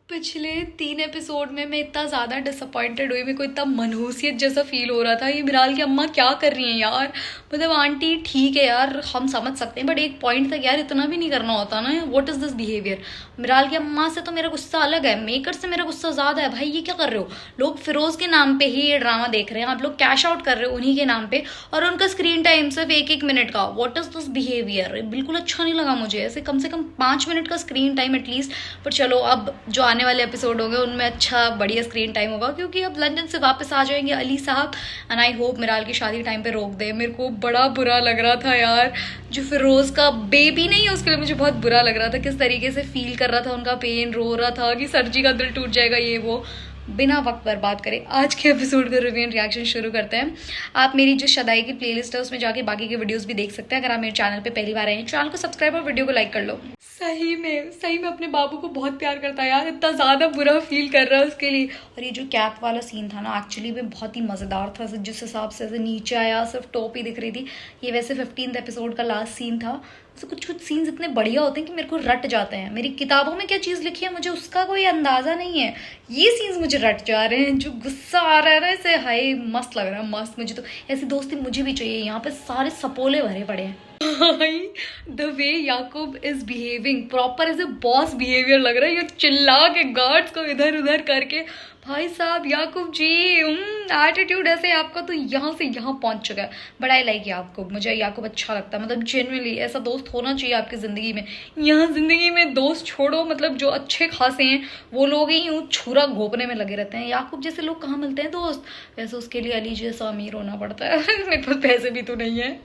पिछले 3 एपिसोड में मैं इतना ज़्यादा डिसअपॉइंटेड हुई, मेरे को इतना मनहूसियत जैसा फील हो रहा था। ये मिराल की अम्मा क्या कर रही हैं यार। मतलब आंटी ठीक है यार, हम समझ सकते हैं, बट एक पॉइंट तक यार इतना भी नहीं करना होता ना। What is this behaviour. Miral की अम्मा से तो मेरा गुस्सा अलग है, मेकर से मेरा गुस्सा ज़्यादा है। भाई ये क्या कर रहे हो, लोग फिरोज़ के नाम पे ही ये ड्रामा देख रहे हैं, आप लोग कैश आउट कर रहे हो उन्हीं के नाम पे, और उनका स्क्रीन टाइम सिर्फ 1-1 मिनट का। व्हाट इज़ दिस बिहेवियर, बिल्कुल अच्छा नहीं लगा मुझे। ऐसे कम से कम 5 मिनट का स्क्रीन टाइम एटलीस्ट। पर चलो, अब जो आने वाले एपिसोड होंगे उनमें अच्छा बढ़िया स्क्रीन टाइम होगा, क्योंकि अब लंदन से वापस आ जाएंगे अली साहब। एंड आई होप मिराल की शादी टाइम पे रोक दे। मेरे को बड़ा बुरा लग रहा था यार, जो फिरोज का बेबी नहीं है उसके लिए मुझे बहुत बुरा लग रहा था। किस तरीके से फील कर रहा था उनका पेन, रो रहा था कि सरजी का दिल टूट जाएगा ये वो। बिना वक्त बर्बाद करे आज के एपिसोड का रिव्यू एंड रिएक्शन शुरू करते हैं। आप मेरी जो शदाई की प्लेलिस्ट है उसमें जाके बाकी के वीडियोस भी देख सकते हैं। अगर आप मेरे चैनल पे पहली बार आए हैं, चैनल को सब्सक्राइब और वीडियो को लाइक कर लो। सही में अपने बाबू को बहुत प्यार करता है यार, इतना ज़्यादा बुरा फील कर रहा है उसके लिए। और ये जो कैप वाला सीन था ना, एक्चुअली में बहुत ही मज़ेदार था। जिस हिसाब से नीचे आया सिर्फ टॉप ही दिख रही थी। ये वैसे 15th एपिसोड का लास्ट सीन था। तो कुछ कुछ सीन्स इतने बढ़िया होते हैं कि मेरे को रट जाते हैं। मेरी किताबों में क्या चीज़ लिखी है मुझे उसका कोई अंदाज़ा नहीं है, ये सीन्स मुझे रट जा रहे हैं। जो गुस्सा आ रहा है ना, ऐसे हाय मस्त लग रहा है, मस्त। मुझे तो ऐसी दोस्ती मुझे भी चाहिए। यहाँ पे सारे सपोले भरे पड़े हैं। The way Yakub is behaving, proper as a boss behaviour लग रहा है। ये चिल्ला के गार्ड्स को इधर उधर करके, भाई साहब याकूब जी एटीट्यूड ऐसे आपका तो यहाँ से यहाँ पहुंच चुका है। बट आई लाइक याकूब, मुझे याकूब अच्छा लगता है। मतलब जेन्युइनली ऐसा दोस्त होना चाहिए आपकी ज़िंदगी में। यहाँ ज़िंदगी में दोस्त छोड़ो, मतलब जो अच्छे खासे हैं वो लोग ही यूँ छुरा घोपने में लगे रहते हैं। याकूब जैसे लोग कहाँ मिलते हैं दोस्त। वैसे उसके लिए अली जैसा अमीर होना पड़ता है। मेरे पास पैसे भी तो नहीं है।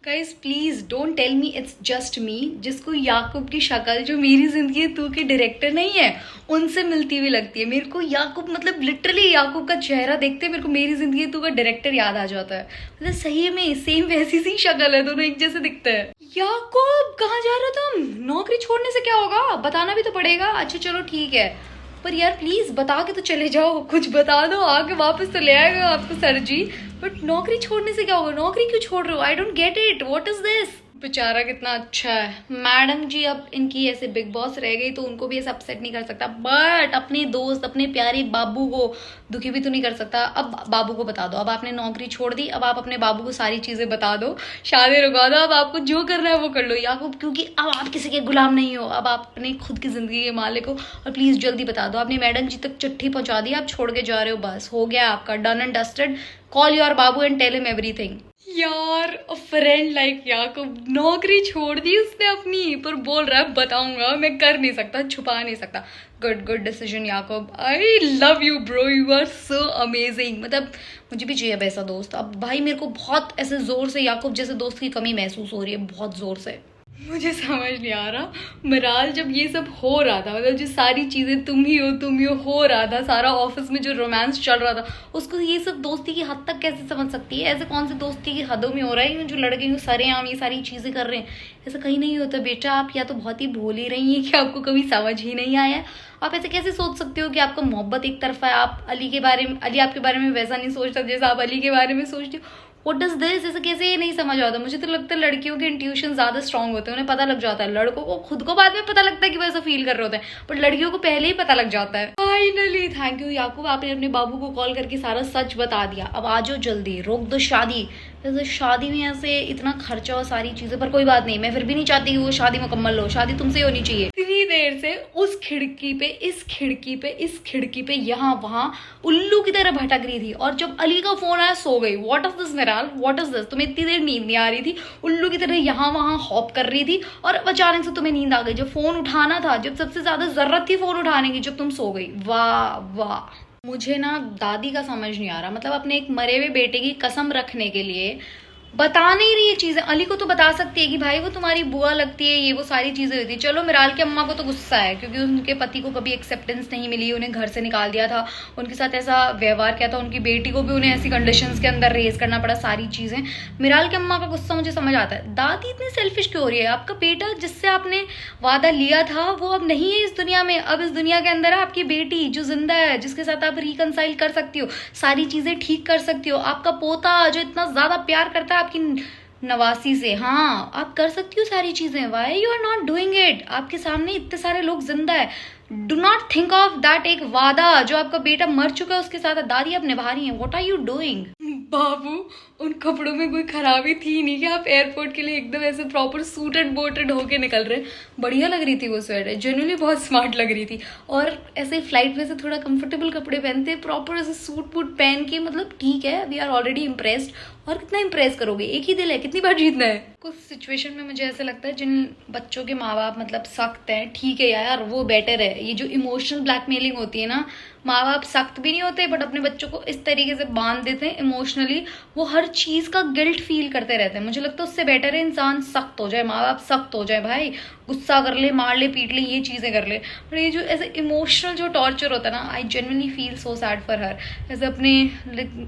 Guys please don't tell me it's just me, जिसको याकूब की शक्ल जो मेरी जिंदगी तू के डायरेक्टर नहीं है उनसे मिलती हुई लगती है। मेरे को याकूब, मतलब लिटरली याकूब का चेहरा देखते मेरे को मेरी जिंदगी तू का डायरेक्टर याद आ जाता है। मतलब सही में सेम वैसी सी शक्ल है, दोनों एक जैसे दिखते हैं। याकूब कहाँ जा रहे हो तुम, नौकरी छोड़ने से क्या होगा, बताना भी तो पड़ेगा। अच्छा चलो ठीक है, पर यार प्लीज बता के तो चले जाओ, कुछ बता दो, आके वापस तो ले आएगा आपको सर जी। बट नौकरी छोड़ने से क्या होगा, नौकरी क्यों छोड़ रहे हो, I don't get it, what is this. बेचारा कितना अच्छा है। मैडम जी अब इनकी ऐसे बिग बॉस रह गई तो उनको भी ऐसे अपसेट नहीं कर सकता, बट अपने दोस्त अपने प्यारे बाबू को दुखी भी तो नहीं कर सकता। अब बाबू को बता दो, अब आपने नौकरी छोड़ दी, अब आप अपने बाबू को सारी चीजें बता दो, शादी रुका दो, अब आपको जो करना है वो कर लो याकूब, क्योंकि अब आप किसी के गुलाम नहीं हो, अब आप अपने खुद की जिंदगी के मालिक हो। और प्लीज जल्दी बता दो, आपने मैडम जी तक चिट्ठी पहुंचा दी, आप छोड़ के जा रहे हो, बस हो गया आपका, done and dusted. Call your babu and tell him everything. यार अ फ्रेंड लाइक याकूब, नौकरी छोड़ दी उसने अपनी, पर बोल रहा है बताऊंगा, मैं कर नहीं सकता, छुपा नहीं सकता। Good decision Yakub, I love you bro, you are so amazing. मतलब मुझे भी चाहिए वैसा दोस्त। अब भाई मेरे को बहुत ऐसे जोर से याकूब जैसे दोस्त की कमी महसूस हो रही है, बहुत जोर से। मुझे समझ नहीं आ रहा, मिराल जब ये सब हो रहा था, मतलब जो सारी चीज़ें तुम ही हो रहा था, सारा ऑफिस में जो रोमांस चल रहा था, उसको ये सब दोस्ती की हद तक कैसे समझ सकती है। ऐसे कौन सी दोस्ती की हदों में हो रहा है, जो लड़के सरेआम ये सारी चीज़ें कर रहे हैं, ऐसा कहीं नहीं होता बेटा। आप या तो बहुत ही भोली रही हैं कि आपको कभी समझ ही नहीं आया। आप ऐसे कैसे सोच सकते हो कि आपका मोहब्बत एक तरफा है, आप अली के बारे में, अली आपके बारे में वैसा नहीं सोचता जैसा आप अली के बारे में सोचते हो। व्हाट डज दिस, ऐसे कैसे ये नहीं समझ आता। मुझे तो लगता है लड़कियों के इंट्यूशन ज्यादा स्ट्रांग होते हैं, उन्हें पता लग जाता है। लड़कों को खुद को बाद में पता लगता है कि वो ऐसा फील कर रहे होते हैं, बट लड़कियों को पहले ही पता लग जाता है। फाइनली थैंक यू याकूब, आपने अपने बाबू को कॉल करके सारा सच बता दिया। अब आ जाओ जल्दी, रोक दो शादी। जैसे शादी में ऐसे इतना खर्चा और सारी चीजें, पर कोई बात नहीं, मैं फिर भी नहीं चाहती कि वो शादी मुकम्मल हो। शादी तुमसे होनी चाहिए। इतनी देर से उस खिड़की पे, इस खिड़की पे, इस खिड़की पे, यहाँ वहां उल्लू की तरह भटक रही थी, और जब अली का फोन आया सो गई। What is this मिराल, what is this. तुम्हें इतनी देर नींद नहीं आ रही थी, उल्लू की तरह यहाँ वहां हॉप कर रही थी, और अचानक से तुम्हें नींद आ गई। जब फोन उठाना था, जब सबसे ज्यादा जरूरत थी फोन उठाने की, जब तुम सो गई। वाह वाह। मुझे ना दादी का समझ नहीं आ रहा, मतलब अपने एक मरे हुए बेटे की कसम रखने के लिए बता नहीं रही है चीजें। अली को तो बता सकती है कि भाई वो तुम्हारी बुआ लगती है, ये वो सारी चीजें होती है। चलो मिराल की अम्मा को तो गुस्सा है क्योंकि उनके पति को कभी एक्सेप्टेंस नहीं मिली, उन्हें घर से निकाल दिया था, उनके साथ ऐसा व्यवहार किया था, उनकी बेटी को भी उन्हें ऐसी कंडीशंस के अंदर रेज करना पड़ा, सारी चीजें। मिराल की अम्मा का गुस्सा मुझे समझ आता है। दादी इतनी सेल्फिश क्यों हो रही है। आपका बेटा जिससे आपने वादा लिया था वो अब नहीं है इस दुनिया में, अब इस दुनिया के अंदर है आपकी बेटी जो जिंदा है, जिसके साथ आप रिकनसाइल कर सकती हो, सारी चीजें ठीक कर सकती हो। आपका पोता जो इतना ज्यादा प्यार करता है आपकी नवासी से, हाँ आप कर सकती हो सारी चीजें। Why you are not doing it. आपके सामने इतने सारे लोग जिंदा है, do not think of that. एक वादा जो आपका बेटा मर चुका है उसके साथ दादी आप निभा रही हैं। What are you doing? बाबू, उन कपड़ों में कोई खराबी थी नहीं कि आप एयरपोर्ट के लिए एकदम ऐसे प्रॉपर सूटेड बोटेड होके निकल रहे। बढ़िया लग रही थी वो स्वेटर, जेन्युइनली बहुत स्मार्ट लग रही थी। और ऐसे फ्लाइट में से थोड़ा कंफर्टेबल कपड़े पहनते, प्रॉपर ऐसे सूट वूट पहन के, मतलब ठीक है, वी आर ऑलरेडी इम्प्रेस्ड। और कितना इम्प्रेस करोगे, एक ही दिल है, कितनी बार जीतना है। कुछ सिचुएशन में मुझे ऐसा लगता है जिन बच्चों के माँ बाप मतलब सख्त हैं, ठीक है यार वो बेटर है। ये जो इमोशनल ब्लैकमेलिंग होती है ना, माँ बाप सख्त भी नहीं होते बट अपने बच्चों को इस तरीके से बांध देते हैं इमोशनली, वो हर चीज का गिल्ट फील करते रहते हैं। मुझे लगता है उससे बेटर है इंसान सख्त हो जाए, माँ बाप सख्त हो जाए, भाई गुस्सा कर ले, मार ले, पीट ले, ये चीजें कर ले। बट ये जो ऐसे इमोशनल जो टॉर्चर होता है ना, I genuinely feel so sad for her. ऐसे अपने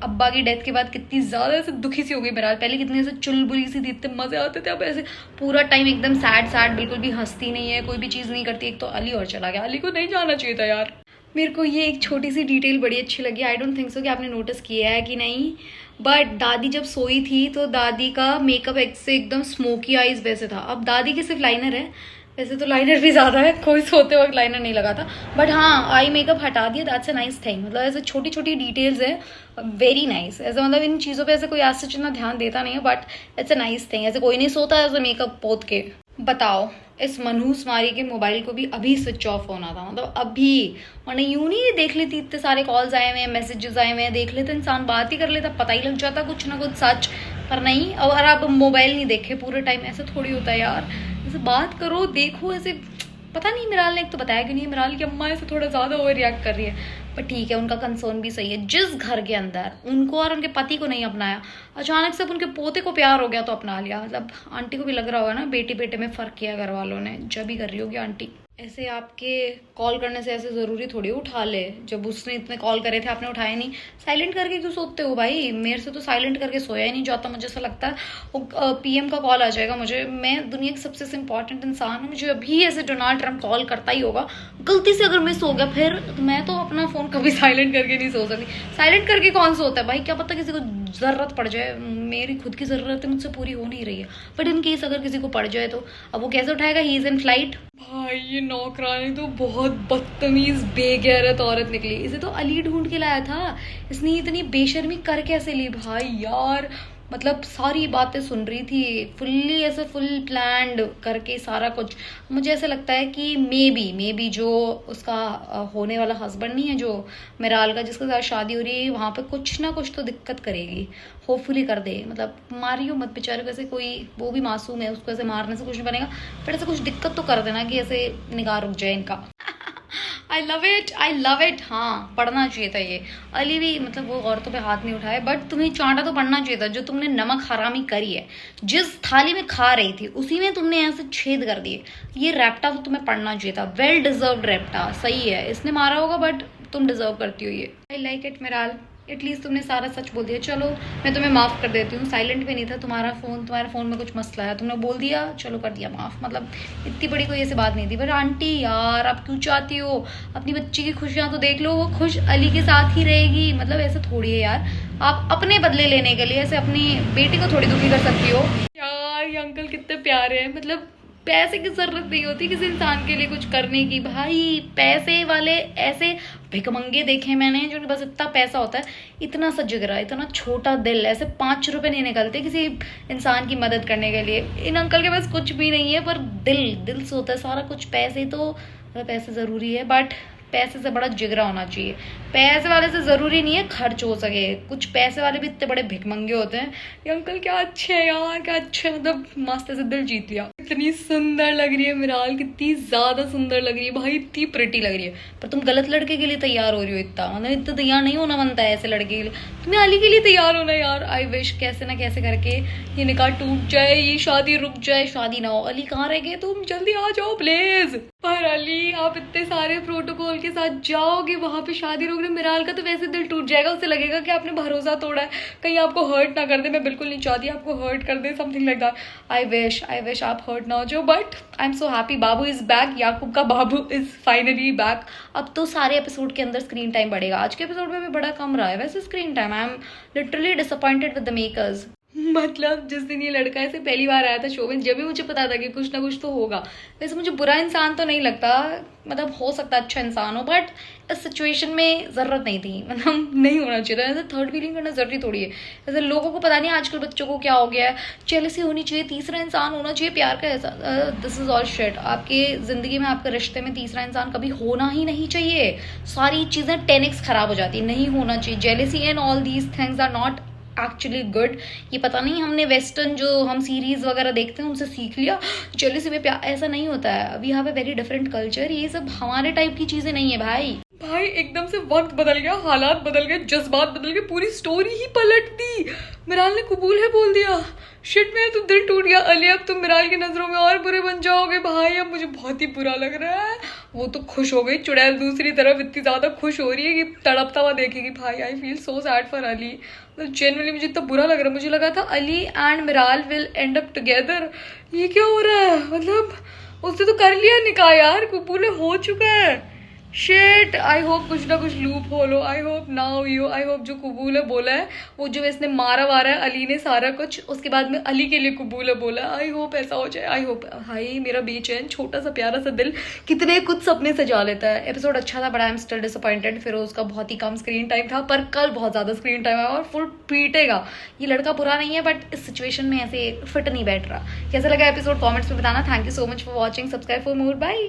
अब्बा की डेथ के बाद कितनी ज्यादा ऐसे दुखी सी हो गई मेरा, पहले कितनी ऐसे चुलबुली सी थी, इतने मजे आते थे, अब ऐसे पूरा टाइम एकदम सैड सैड, बिल्कुल भी हंसती नहीं है, कोई भी चीज नहीं करती। एक तो अली और चला गया, अली को नहीं जाना चाहिए था यार। मेरे को ये एक छोटी सी डिटेल बड़ी अच्छी लगी, आई डोंट थिंक सो कि आपने नोटिस किया है कि नहीं, बट दादी जब सोई थी तो दादी का मेकअप एक से एकदम स्मोकी आईज वैसे था। अब दादी की सिर्फ लाइनर है, वैसे तो लाइनर भी ज्यादा है, कोई सोते वक्त लाइनर नहीं लगा था, बट हाँ आई मेकअप हटा दिया, दैट्स अ नाइस थिंग। मतलब ऐसे छोटी छोटी डिटेल्स है, वेरी नाइस। ऐसे मतलब इन चीज़ों पे ऐसे कोई आज से इतना ध्यान देता नहीं है, but it's a nice thing. ऐसे कोई नहीं सोता है ऐसे मेकअप पोत के। बताओ, इस मनहूस मारी के मोबाइल को भी अभी स्विच ऑफ होना था, मतलब अभी, वरना यूं नहीं देख लेती, इतने सारे कॉल्स आए हुए हैं, मैसेजेस आए हुए हैं, देख लेते इंसान, बात ही कर लेता, पता ही लग जाता कुछ ना कुछ सच। पर नहीं, और आप मोबाइल नहीं देखे पूरे टाइम, ऐसे थोड़ी होता है यार। ऐसे बात करो, देखो, ऐसे पता नहीं मिराल ने एक तो बताया कि नहीं, मिराल की अम्मा ऐसे थोड़ा ज्यादा ओवर रिएक्ट कर रही है। पर ठीक है, उनका कंसर्न भी सही है। जिस घर के अंदर उनको और उनके पति को नहीं अपनाया, अचानक से उनके पोते को प्यार हो गया तो अपना लिया। मतलब आंटी को भी लग रहा होगा ना, बेटी बेटे में फर्क किया घर वालों ने, जब भी कर रही होगी आंटी। ऐसे आपके कॉल करने से ऐसे जरूरी थोड़ी उठा ले, जब उसने इतने कॉल करे थे आपने उठाए नहीं। साइलेंट करके क्यों सोते हो भाई? मेरे से तो साइलेंट करके सोया ही नहीं जाता, मुझे ऐसा लगता है वो पीएम का कॉल आ जाएगा मुझे, मैं दुनिया की सबसे इंपॉर्टेंट इंसान हूँ, मुझे अभी ऐसे डोनाल्ड ट्रम्प कॉल करता ही होगा, गलती से अगर मिस हो गया फिर मैं तो अपना फोन कभी साइलेंट करके नहीं सो सकती। साइलेंट करके कौन सोता है भाई, क्या पता किसी को जरूरत पड़ जाए, मेरी खुद की जरूरत है मुझसे पूरी हो नहीं रही है, बट इन केस अगर किसी को पड़ जाए तो अब वो कैसे उठाएगा, ही इज इन फ्लाइट। भाई ये नौकरानी तो बहुत बदतमीज बेगैरत औरत निकली, इसे तो अली ढूंढ के लाया था, इसने इतनी बेशर्मी कर कैसे ली भाई यार। मतलब सारी बातें सुन रही थी, फुल्ली ऐसे फुल प्लान्ड करके सारा कुछ। मुझे ऐसा लगता है कि मे बी जो उसका होने वाला हस्बैंड नहीं है, जो मिराल का जिसके साथ शादी हो रही है, वहाँ पे कुछ ना कुछ तो दिक्कत करेगी, होपफुली कर दे। मतलब मारियो मत बेचारे, वैसे कोई वो भी मासूम है, उसको ऐसे मारने से कुछ नहीं बनेगा, बट ऐसे कुछ दिक्कत तो कर देना कि ऐसे निगाह रुक जाए इनका। I love it. हाँ, पढ़ना चाहिए था ये। अली भी मतलब वो औरतों पे हाथ नहीं उठाए, बट तुम्हें चांटा तो पड़ना चाहिए था। जो तुमने नमक हरामी करी है, जिस थाली में खा रही थी उसी में तुमने ऐसे छेद कर दिए, ये रैप्टा तो तुम्हें पढ़ना चाहिए था। वेल डिजर्व्ड रैप्टा, सही है, इसने मारा होगा बट तुम डिजर्व करती हो ये। आई लाइक इट मिराल, एटलीस्ट तुमने सारा सच बोल दिया। चलो मैं तुम्हें माफ कर देती हूँ, साइलेंट भी नहीं था तुम्हारे फोन में कुछ मसला है, तुमने बोल दिया, चलो कर दिया माफ। मतलब इतनी बड़ी कोई ऐसी बात नहीं थी। पर आंटी यार, आप क्यों चाहती हो, अपनी बच्ची की खुशियां तो देख लो, वो खुश अली के साथ ही रहेगी। मतलब ऐसे थोड़ी है यार, आप अपने बदले लेने के लिए ऐसे अपनी बेटी को थोड़ी दुखी कर सकती हो यार। ये अंकल कितने प्यारे हैं, मतलब पैसे की जरूरत नहीं होती किसी इंसान के लिए कुछ करने की। भाई पैसे वाले ऐसे भिखमंगे देखे मैंने, जो बस इतना पैसा होता है, इतना सा जिगरा, इतना छोटा दिल, ऐसे 5 रुपए नहीं निकलते किसी इंसान की मदद करने के लिए। इन अंकल के पास कुछ भी नहीं है, पर दिल से होता है सारा कुछ। पैसे तो पैसे जरूरी है, बट पैसे से बड़ा जिगरा होना चाहिए। पैसे वाले से जरूरी नहीं है खर्च हो सके, कुछ पैसे वाले भी इतने बड़े भिखमंगे होते हैं। ये अंकल क्या अच्छे हैं यार, क्या अच्छे, मतलब मस्त से दिल जीत लिया। इतनी सुंदर लग रही है मिराल, कितनी ज्यादा सुंदर लग रही है भाई, इतनी प्रिटी लग रही है। पर तुम गलत लड़के के लिए तैयार हो रही हो इतना, मतलब इतना तैयार नहीं होना बनता है ऐसे लड़के के लिए। तुम्हें अली के लिए तैयार होना यार। आई विश कैसे ना कैसे करके ये निकाह टूट जाए, ये शादी रुक जाए, शादी ना हो। अली कहाँ रह गए तुम, जल्दी आ जाओ प्लीज। पर अली आप इतने सारे प्रोटोकॉल के साथ जाओगे वहां पे, शादी रोक रहे, मिराल का तो वैसे दिल टूट जाएगा, उसे लगेगा कि आपने भरोसा तोड़ा है, कहीं आपको हर्ट ना कर दे। मैं बिल्कुल नहीं चाहती आपको हर्ट कर दे, something like that. I wish आप हर्ट ना हो जाओ, but I am so happy. बाबू इज बैक, याकूब का बाबू इज फाइनली बैक। अब तो सारे एपिसोड के अंदर स्क्रीन टाइम बढ़ेगा। आज के एपिसोड में भी बड़ा कम रहा है वैसे screen time. I am literally disappointed with the makers. मतलब जिस दिन ये लड़का ऐसे पहली बार आया था शो में, जब भी मुझे पता था कि कुछ ना कुछ तो होगा। वैसे मुझे बुरा इंसान तो नहीं लगता, मतलब हो सकता है अच्छा इंसान हो, बट इस सिचुएशन में ज़रूरत नहीं थी, मतलब नहीं होना चाहिए था। ऐसे थर्ड फीलिंग करना ज़रूरी थोड़ी है। ऐसे लोगों को पता नहीं आजकल बच्चों को क्या हो गया है, जेलसी होनी चाहिए, तीसरा इंसान होना चाहिए प्यार का ऐसा। This is all shit. आपके ज़िंदगी में, आपके रिश्ते में तीसरा इंसान कभी होना ही नहीं चाहिए। सारी चीज़ें 10x खराब हो जाती है, नहीं होना चाहिए। Jealousy and all these things are not actually good. ये पता नहीं हमने वेस्टर्न जो हम सीरीज वगैरह देखते हैं उनसे सीख लिया, जेलसी में प्यार, ऐसा नहीं होता है। We have a very different culture, ये सब हमारे टाइप की चीजें नहीं है भाई। भाई एकदम से वक्त बदल गया, हालात बदल गए, जज्बात बदल गए, पूरी स्टोरी ही पलट दी। मिराल ने कबूल है बोल दिया। शिट, मेरा तो दिल टूट गया। अली अब तुम मिराल की नजरों में और बुरे बन जाओगे भाई, अब मुझे बहुत ही बुरा लग रहा है। वो तो खुश हो गई, चुड़ैल दूसरी तरफ इतनी ज्यादा खुश हो रही है कि तड़पता हुआ देखेगी। भाई I feel so sad for Ali, मतलब जेन्युइनली मुझे इतना बुरा लग रहा है। मुझे लगा था Ali and मिराल will and up together, ये क्या हो रहा है? मतलब उसने तो कर लिया निकाह यार, कबूल हो चुका है। शिट, आई होप कुछ ना कुछ लूप होल हो। I hope now you, I hope जो कबूल है बोला है, वो जो इसने मारा वारा है अली ने सारा कुछ, उसके बाद में अली के लिए कबूल है बोला। आई होप ऐसा हो जाए, आई होप। भाई मेरा बेचैन छोटा सा प्यारा सा दिल कितने कुछ सपने सजा लेता है। एपिसोड अच्छा था but I am still disappointed. Firoz का बहुत ही कम स्क्रीन टाइम था, पर कल बहुत ज्यादा स्क्रीन टाइम है और फुल पीटेगा। ये लड़का बुरा नहीं है बट इस सिचुएशन में ऐसे फिट नहीं बैठ रहा। कैसा लगा एपिसोड कॉमेंट्स में बताना। Thank you so much for watching, subscribe for more, bye.